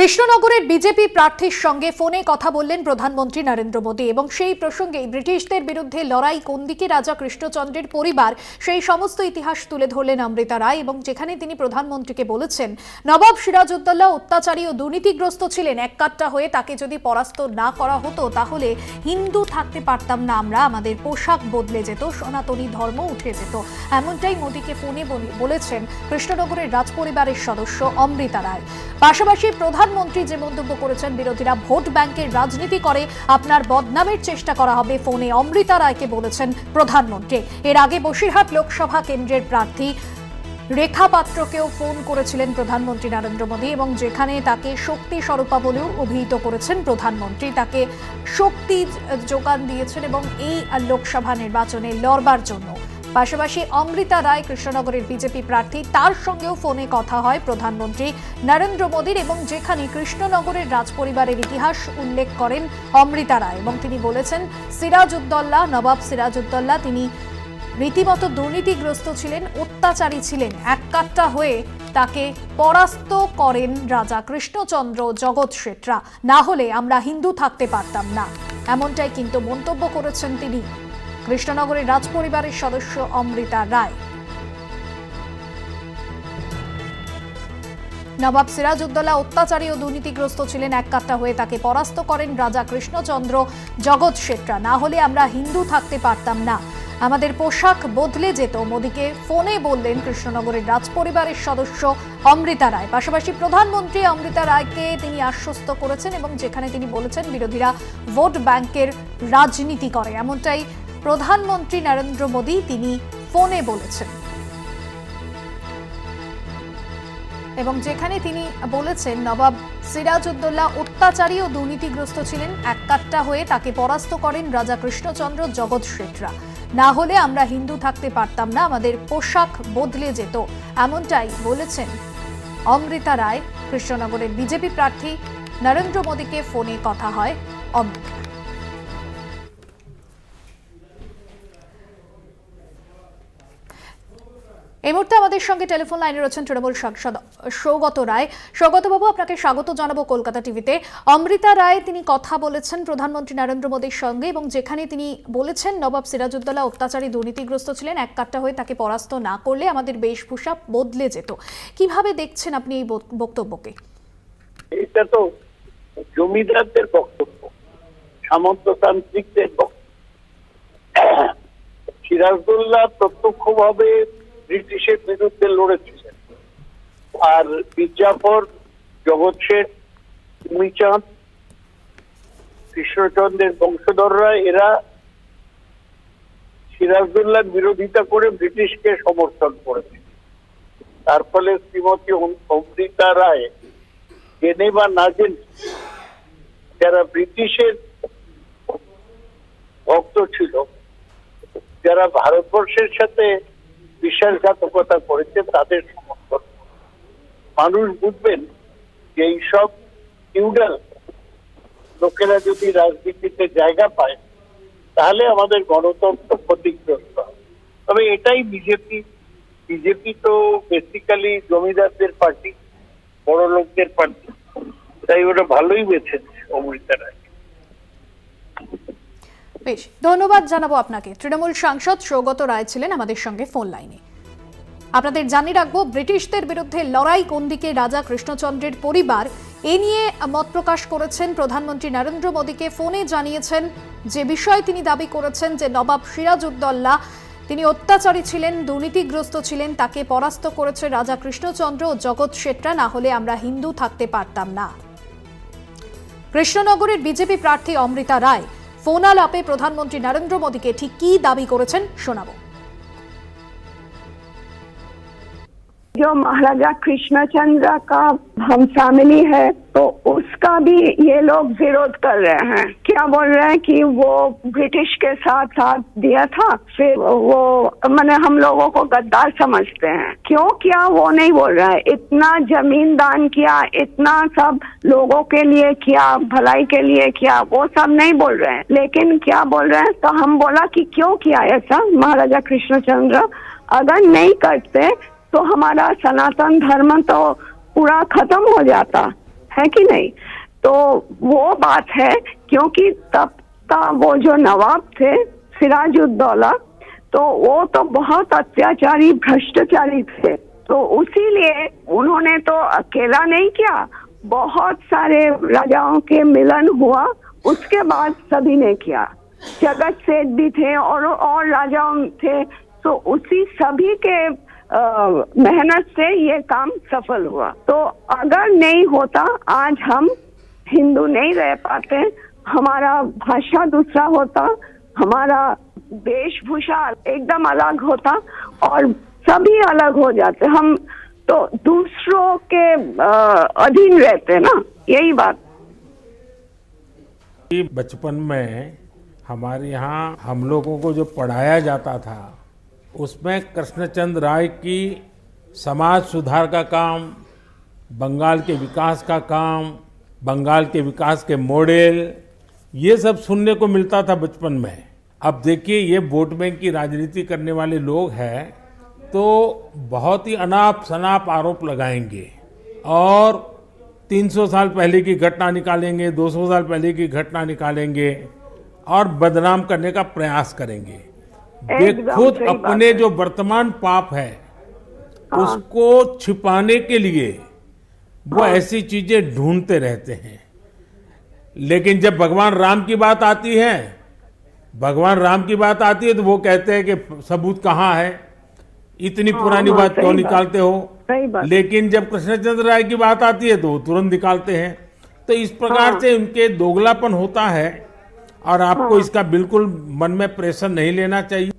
কৃষ্ণনগরের বিজেপি প্রার্থীর সঙ্গে ফোনে কথা বললেন প্রধানমন্ত্রী নরেন্দ্র মোদী এবং সেই প্রসঙ্গে ব্রিটিশদের বিরুদ্ধে লড়াই কোন দিকে রাজা কৃষ্ণচন্দ্রের পরিবার সেই সমস্ত ইতিহাস তুলে ধরলেন অমৃতা রায় এবং যেখানে তিনি প্রধানমন্ত্রীকে বলেছেন নবাব সিরাজউদ্দৌলা অত্যাচারী ও দুর্নীতিগ্রস্ত ছিলেন, এক কাট্টা হয়ে তাকে যদি পরাস্ত না করা হতো তাহলে হিন্দু থাকতে পারতাম না আমরা, আমাদের পোশাক বদলে যেত, সনাতনী ধর্ম উঠে যেত। এমনটাই মোদীকে ফোনে বলেছেন কৃষ্ণনগরের রাজপরিবারের সদস্য অমৃতা রায়। পাশাপাশি প্রধানমন্ত্রী যে মন্তব্য করেছেন, বিরোধীরা ভোট ব্যাংকের রাজনীতি করে, আপনার বদনামের চেষ্টা করা হবে, ফোনে অমৃতা রায়কে বলেছেন প্রধানমন্ত্রী। এর আগে বসিরহাট লোকসভা কেন্দ্রের প্রার্থী রেখা পাত্রকেও ফোন করেছিলেন প্রধানমন্ত্রী নরেন্দ্র মোদী এবং যেখানে তাকে শক্তি স্বরূপা বলেও অভিহিত করেছেন প্রধানমন্ত্রী, তাকে শক্তি যোগান দিয়েছেন এবং এই লোকসভা নির্বাচনে লড়বার জন্য। পাশাপাশি অমৃতা রায় কৃষ্ণনগরের বিজেপি প্রার্থী, তার সঙ্গেও ফোনে কথা হয় প্রধানমন্ত্রী নরেন্দ্র মোদীর এবং যেখানে কৃষ্ণনগরের রাজপরিবারের ইতিহাস উল্লেখ করেন অমৃতা রায় এবং তিনি বলেছেন সিরাজউদ্দৌলা, নবাব সিরাজউদ্দৌলা তিনি রীতিমতো দুর্নীতিগ্রস্ত ছিলেন, অত্যাচারী ছিলেন, এক কাট্টা হয়ে তাকে পরাস্ত করেন রাজা কৃষ্ণচন্দ্র জগৎ শেট্রা, না হলে আমরা হিন্দু থাকতে পারতাম না। এমনটাই কিন্তু মন্তব্য করেছেন তিনি, কৃষ্ণনগরের রাজপরিবারের সদস্য অমৃতা রায়। নবাব সিরাজউদ্দৌলা অত্যাচারী ও দুর্নীতিগ্রস্ত ছিলেন, এক কাট্টা হয়ে তাকে পরাস্ত করেন রাজা কৃষ্ণচন্দ্র জগৎ শেট্রা, না হলে আমরা হিন্দু থাকতে পারতাম না, আমাদের পোশাক বদলে যেত। মোদীকে ফোনে বললেন কৃষ্ণনগরের রাজপরিবারের সদস্য অমৃতা রায়। পাশাপাশি প্রধানমন্ত্রী অমৃতা রায়কে তিনি আশ্বস্ত করেছেন এবং যেখানে তিনি বলেছেন বিরোধীরা ভোট ব্যাংকের রাজনীতি করে, এমনটাই প্রধানমন্ত্রী নরেন্দ্র মোদী তিনি ফোনে বলেছেন এবং যেখানে তিনি বলেছেন নবাব সিরাজউদ্দৌলা অত্যাচারী ও দুর্নীতিগ্রস্ত ছিলেন, এক কাট্টা হয়ে তাকে পরাস্ত করেন রাজা কৃষ্ণচন্দ্র জগৎ শেট্রা, না হলে আমরা হিন্দু থাকতে পারতাম না, আমাদের পোশাক বদলে যেত। এমনটাই বলেছেন অমৃতা রায়। কৃষ্ণনগরের বিজেপি প্রার্থী নরেন্দ্র মোদীকে ফোনে কথা হয় অমৃতা। এই মুহূর্তে আমাদের সঙ্গে টেলিফোন লাইনে রয়েছেন তৃণমূল সাংসদ সৌগত রায়। সৌগত বাবু, আপনাকে স্বাগত জানাবো কলকাতা টিভিতে। অমৃতা রায় তিনি কথা বলেছেন প্রধানমন্ত্রী নরেন্দ্র মোদীর সঙ্গে এবং যেখানে তিনি বলেছেন নবাব সিরাজউদ্দৌলা অত্যাচারী দুর্নীতিগ্রস্ত ছিলেন, এক কাট্টা হয়ে তাকে পরাস্ত না করলে আমাদের বেশভূষা বদলে যেত। কিভাবে দেখছেন আপনি এই বক্তব্যকে? এটা তো জমিদারদের বক্তব্য, সামন্ততান্ত্রিকদের বক্তব্য। সিরাজউদ্দৌলা প্রত্যক্ষভাবে ব্রিটিশের বিরুদ্ধে লড়েছিলেন, আর মির্জাফর, জগৎ শেঠ, উমিচাঁদ, কৃষ্ণচন্দ্রের বংশধররা এরা সিরাজউদ্দৌলার বিরোধিতা করে ব্রিটিশকে সমর্থন করেছে। তার ফলে শ্রীমতী অমৃতা রায় জেনে বা না জেনে যারা ব্রিটিশের ভক্ত ছিল, যারা ভারতবর্ষের সাথে বিশ্বাসঘাতকতা করেছে, তাদের সমর্থন। মানুষ বুঝবেন যে এইসব ফিউডাল লোকেরা যদি রাজনীতিতে জায়গা পায় তাহলে আমাদের গণতন্ত্র ক্ষতিগ্রস্ত হয়। তবে এটাই বিজেপি তো বেসিক্যালি জমিদারদের পার্টি, বড় লোকদের পার্টি, তাই ওটা ভালোই বেছেছে অমৃতা রায়। বেশ, ধন্যবাদ জানাবো আপনাকে। তৃণমূল সাংসদ সৌগত রায় ছিলেন আমাদের সঙ্গে ফোন লাইনে। আপনাদের জানিয়ে রাখবো, ব্রিটিশদের বিরুদ্ধে লড়াই কোন দিকে রাজা কৃষ্ণচন্দ্রের পরিবার, এ নিয়ে মত প্রকাশ করেছেন প্রধানমন্ত্রী নরেন্দ্র মোদীকে ফোনে জানিয়েছেন যে বিষয় তিনি দাবি করেছেন যে নবাব সিরাজউদ্দৌলা তিনি অত্যাচারী ছিলেন, দুর্নীতিগ্রস্ত ছিলেন, তাকে পরাস্ত করেছে রাজা কৃষ্ণচন্দ্র ও জগৎ শেট্রা, না হলে আমরা হিন্দু থাকতে পারতাম না। কৃষ্ণনগরের বিজেপি প্রার্থী অমৃতা রায় ফোন আলাপে প্রধানমন্ত্রী নরেন্দ্র মোদীকে ঠিক কি দাবি করেছেন শোনাবো। जो महाराजा कृष्णचंद्र का हम फैमिली है तो उसका भी ये लोग विरोध कर रहे हैं। क्या बोल रहे हैं कि वो ब्रिटिश के साथ साथ दिया था, फिर वो मैंने हम लोगों को गद्दार समझते हैं। क्यों किया वो नहीं बोल रहा है। इतना जमीन दान किया, इतना सब लोगों के लिए किया, भलाई के लिए किया, वो सब नहीं बोल रहे हैं। लेकिन क्या बोल रहे हैं, तो हम बोला कि क्यों किया ऐसा महाराजा कृष्णचंद्र, अगर नहीं करते तो हमारा सनातन धर्म तो पूरा खत्म हो जाता है कि नहीं? तो वो बात है, क्योंकि तब का वो जो नवाब थे सिराजुद्दौला, तो वो तो बहुत अत्याचारी भ्रष्टाचारी थे। तो उसीलिए उन्होंने तो अकेला नहीं किया, बहुत सारे राजाओं के मिलन हुआ, उसके बाद सभी ने किया। जगत सेठ भी थे और राजाओं थे, तो उसी सभी के मेहनत से ये काम सफल हुआ। तो अगर नहीं होता, आज हम हिंदू नहीं रह पाते, हमारा भाषा दूसरा होता, हमारा वेशभूषा एकदम अलग होता और सभी अलग हो जाते। हम तो दूसरों के अधीन रहते ना, यही बात। बचपन में हमारे यहाँ हम लोगों को जो पढ़ाया जाता था, उसमें कृष्णचंद्र राय की समाज सुधार का काम, बंगाल के विकास का काम, बंगाल के विकास के मॉडल, ये सब सुनने को मिलता था बचपन में। अब देखिए, ये वोट बैंक की राजनीति करने वाले लोग हैं, तो बहुत ही अनाप शनाप आरोप लगाएंगे और 300 साल पहले की घटना निकालेंगे, 200 साल पहले की घटना निकालेंगे और बदनाम करने का प्रयास करेंगे। वे खुद अपने जो वर्तमान पाप है उसको छिपाने के लिए वो ऐसी चीजें ढूंढते रहते हैं। लेकिन जब भगवान राम की बात आती है, तो वो कहते हैं कि सबूत कहाँ है, इतनी पुरानी बात क्यों निकालते हो। लेकिन जब कृष्णचंद्र राय की बात आती है तो वो तुरंत निकालते हैं। तो इस प्रकार से उनके दोगलापन होता है और आपको इसका बिल्कुल मन में प्रेशर नहीं लेना चाहिए।